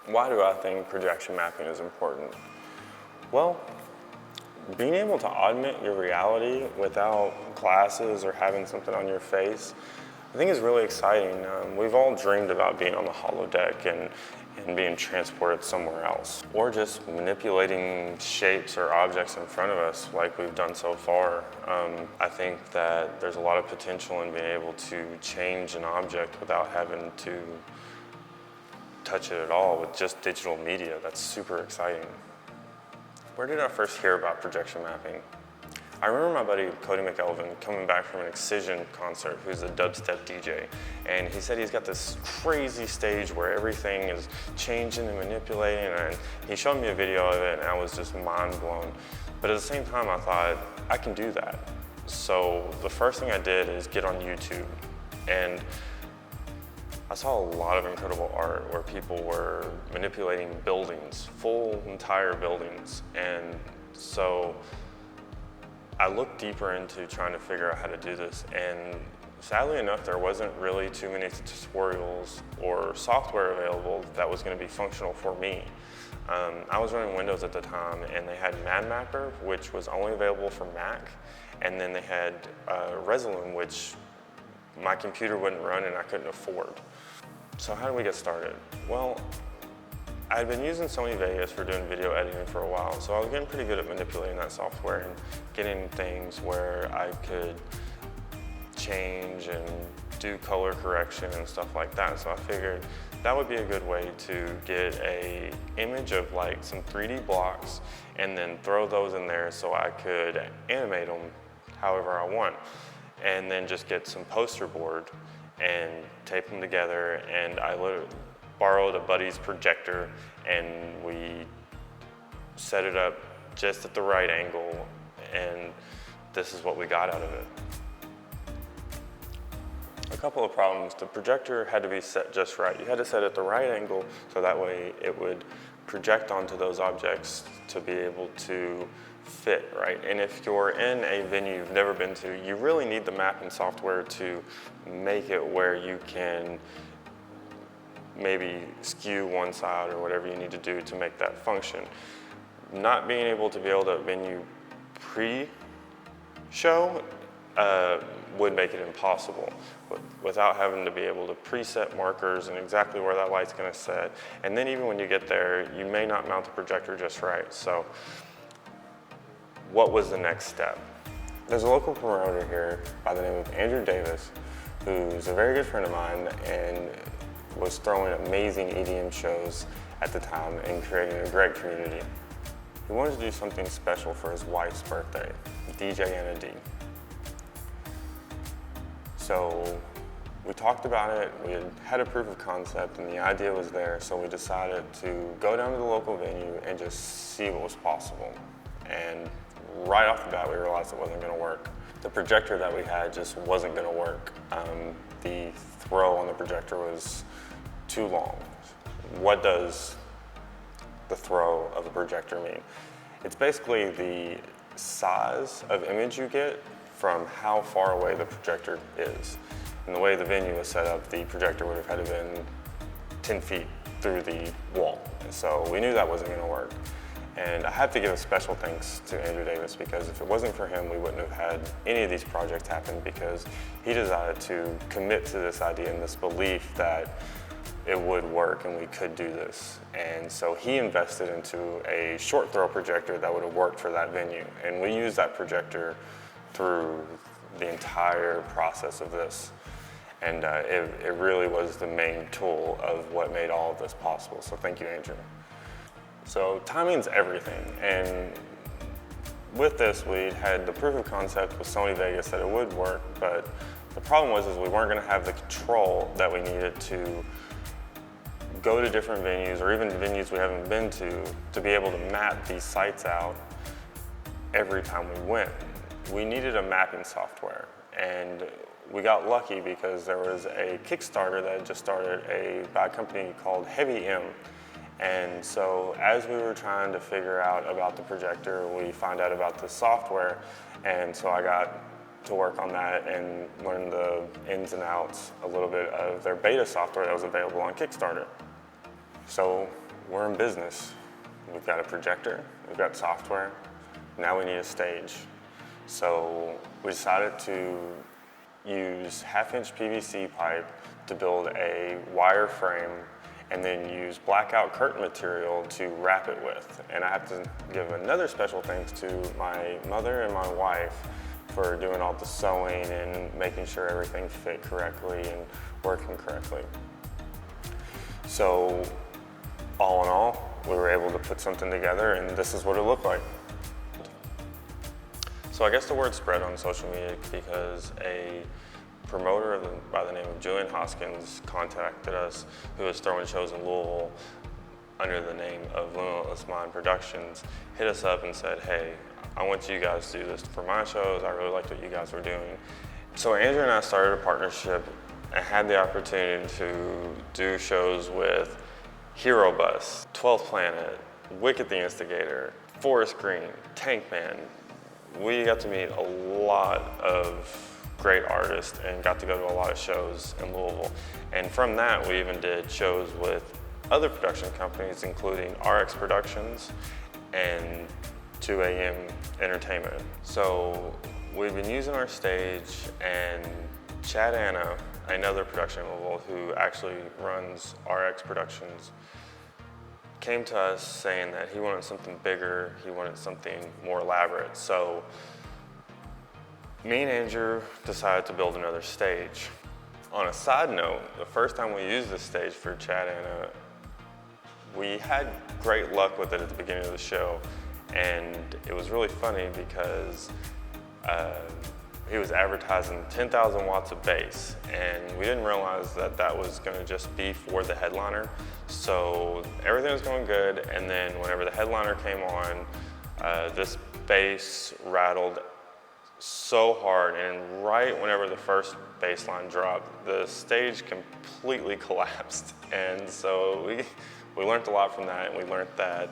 Why do I think projection mapping is important? Well, being able to augment your reality without glasses or having something on your face, I think is really exciting. We've all dreamed about being on the holodeck and being transported somewhere else, or just manipulating shapes or objects in front of us like we've done so far. I think that there's a lot of potential in being able to change an object without having to touch it at all with just digital media. That's super exciting. Where did I first hear about projection mapping? I remember my buddy Cody McElvin coming back from an Excision concert, who's a dubstep DJ, and he said he's got this crazy stage where everything is changing and manipulating, and he showed me a video of it and I was just mind blown. But at the same time I thought, I can do that. So the first thing I did is get on YouTube, and I saw a lot of incredible art where people were manipulating buildings, full entire buildings. And so I looked deeper into trying to figure out how to do this, and sadly enough, there wasn't really too many tutorials or software available that was going to be functional for me. I was running Windows at the time, and they had MadMapper, which was only available for Mac, and then they had Resolume, which my computer wouldn't run and I couldn't afford. So how did we get started? Well, I had been using Sony Vegas for doing video editing for a while, so I was getting pretty good at manipulating that software and getting things where I could change and do color correction and stuff like that. So I figured that would be a good way to get an image of like some 3D blocks and then throw those in there so I could animate them however I want. And then just get some poster board and tape them together, and I borrowed a buddy's projector and we set it up just at the right angle, and this is what we got out of it. A couple of problems. The projector had to be set just right. You had to set it at the right angle so that way it would project onto those objects to be able to fit, right? And if you're in a venue you've never been to, you really need the mapping software to make it where you can maybe skew one side or whatever you need to do to make that function. Not being able to be able to venue pre-show would make it impossible without having to be able to preset markers and exactly where that light's going to set. And then even when you get there, you may not mount the projector just right. So what was the next step? There's a local promoter here by the name of Andrew Davis, who's a very good friend of mine and was throwing amazing EDM shows at the time and creating a great community. He wanted to do something special for his wife's birthday, DJ Nanna D. So we talked about it, we had a proof of concept, and the idea was there, so we decided to go down to the local venue and just see what was possible. And right off the bat, we realized it wasn't going to work. The projector that we had just wasn't going to work. The throw on the projector was too long. What does the throw of a projector mean? It's basically the size of image you get from how far away the projector is. And the way the venue was set up, the projector would have had to been 10 feet through the wall. And so we knew that wasn't going to work. And I have to give a special thanks to Andrew Davis, because if it wasn't for him, we wouldn't have had any of these projects happen, because he decided to commit to this idea and this belief that it would work and we could do this. And so he invested into a short throw projector that would have worked for that venue. And we used that projector through the entire process of this. And it really was the main tool of what made all of this possible. So thank you, Andrew. So timing's everything, and with this we had the proof of concept with Sony Vegas that it would work, but the problem was we weren't going to have the control that we needed to go to different venues, or even venues we haven't been to be able to map these sites out every time we went. We needed a mapping software, and we got lucky because there was a Kickstarter that had just started by a company called Heavy M. And so as we were trying to figure out about the projector, we found out about the software, and so I got to work on that and learn the ins and outs a little bit of their beta software that was available on Kickstarter. So we're in business. We've got a projector, we've got software, now we need a stage. So we decided to use half-inch PVC pipe to build a wire frame and then use blackout curtain material to wrap it with. And I have to give another special thanks to my mother and my wife for doing all the sewing and making sure everything fit correctly and working correctly. So all in all, we were able to put something together, and this is what it looked like. So I guess the word spread on social media because a promoter by the name of Julian Hopkins contacted us, who was throwing shows in Louisville under the name of Limitless Mind Productions, hit us up and said, hey, I want you guys to do this for my shows. I really liked what you guys were doing. So Andrew and I started a partnership and had the opportunity to do shows with Hero Bus, 12th Planet, Wicked the Instigator, Forest Green, Tank Man. We got to meet a lot of great artists and got to go to a lot of shows in Louisville. And from that, we even did shows with other production companies, including RX Productions and 2 AM Entertainment. So we've been using our stage, and Nanna, another production in Louisville who actually runs RX Productions, came to us saying that he wanted something bigger, he wanted something more elaborate. So me and Andrew decided to build another stage. On a side note, the first time we used this stage for Nanna, we had great luck with it at the beginning of the show, and it was really funny because he was advertising 10,000 watts of bass, and we didn't realize that that was going to just be for the headliner. So everything was going good, and then whenever the headliner came on, this bass rattled so hard, and right whenever the first bass line dropped, the stage completely collapsed. And so we learned a lot from that, and we learned that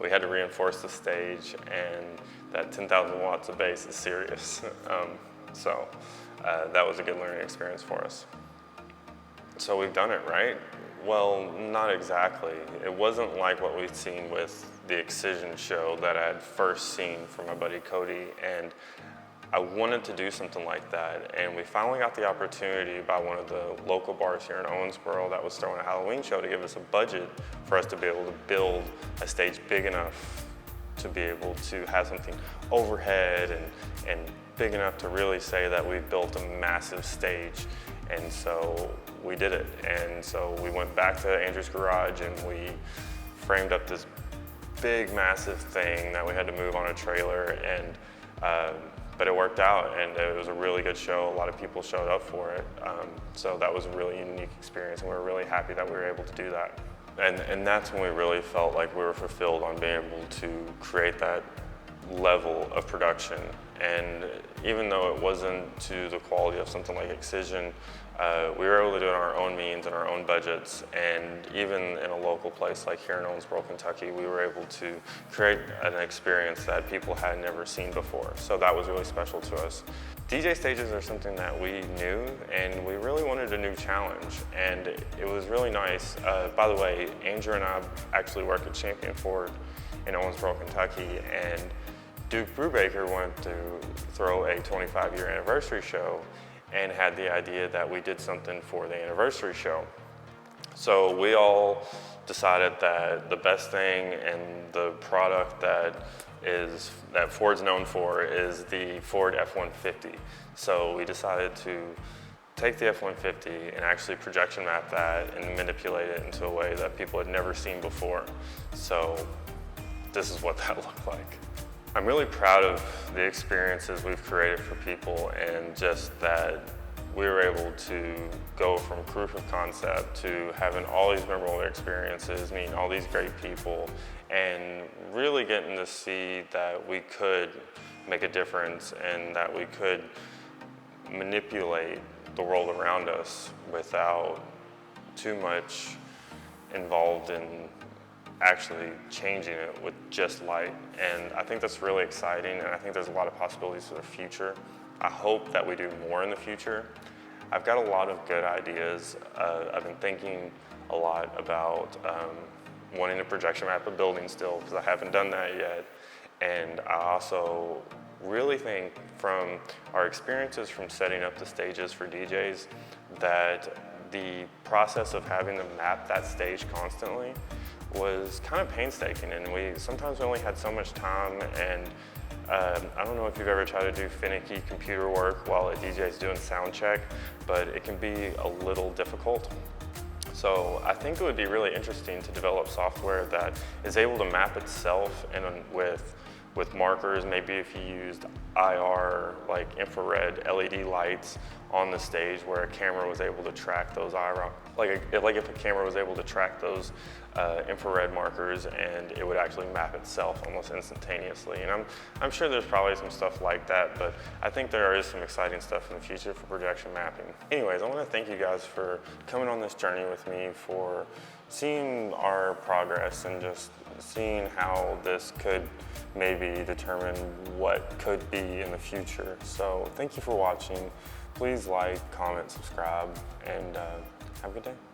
we had to reinforce the stage, and that 10,000 watts of bass is serious. So that was a good learning experience for us. So we've done it, right? Well, not exactly. It wasn't like what we'd seen with the Excision show that I had first seen from my buddy Cody, and I wanted to do something like that, and we finally got the opportunity by one of the local bars here in Owensboro that was throwing a Halloween show to give us a budget for us to be able to build a stage big enough to be able to have something overhead and big enough to really say that we've built a massive stage. And so we did it. And so we went back to Andrew's garage and we framed up this big, massive thing that we had to move on a trailer, and but it worked out, and it was a really good show. A lot of people showed up for it. So that was a really unique experience, and we were really happy that we were able to do that. And that's when we really felt like we were fulfilled on being able to create that level of production. And even though it wasn't to the quality of something like Excision, we were able to do it on our own means and our own budgets. And even in a local place like here in Owensboro, Kentucky, we were able to create an experience that people had never seen before. So that was really special to us. DJ stages are something that we knew, and we really wanted a new challenge, and it was really nice. By the way, Andrew and I actually work at Champion Ford in Owensboro, Kentucky, and Duke Brubaker wanted to throw a 25-year anniversary show and had the idea that we did something for the anniversary show. So we all decided that the best thing and the product that Ford's known for is the Ford F-150. So we decided to take the F-150 and actually projection map that and manipulate it into a way that people had never seen before. So this is what that looked like. I'm really proud of the experiences we've created for people, and just that we were able to go from proof of concept to having all these memorable experiences, meeting all these great people, and really getting to see that we could make a difference and that we could manipulate the world around us without too much involved in actually changing it with just light. And I think that's really exciting, and I think there's a lot of possibilities for the future. I hope that we do more in the future. I've got a lot of good ideas. I've been thinking a lot about wanting to projection map a building still, because I haven't done that yet. And I also really think from our experiences from setting up the stages for DJs that the process of having them map that stage constantly was kind of painstaking, and sometimes we only had so much time, and I don't know if you've ever tried to do finicky computer work while a DJ is doing sound check, but it can be a little difficult. So I think it would be really interesting to develop software that is able to map itself and with markers, maybe if you used IR, like infrared LED lights on the stage where a camera was able to track those IR, like if a camera was able to track those infrared markers, and it would actually map itself almost instantaneously. And I'm sure there's probably some stuff like that, but I think there is some exciting stuff in the future for projection mapping. Anyways, I want to thank you guys for coming on this journey with me, for seeing our progress and just seeing how this could maybe determine what could be in the future. So thank you for watching. Please like, comment, subscribe, and have a good day.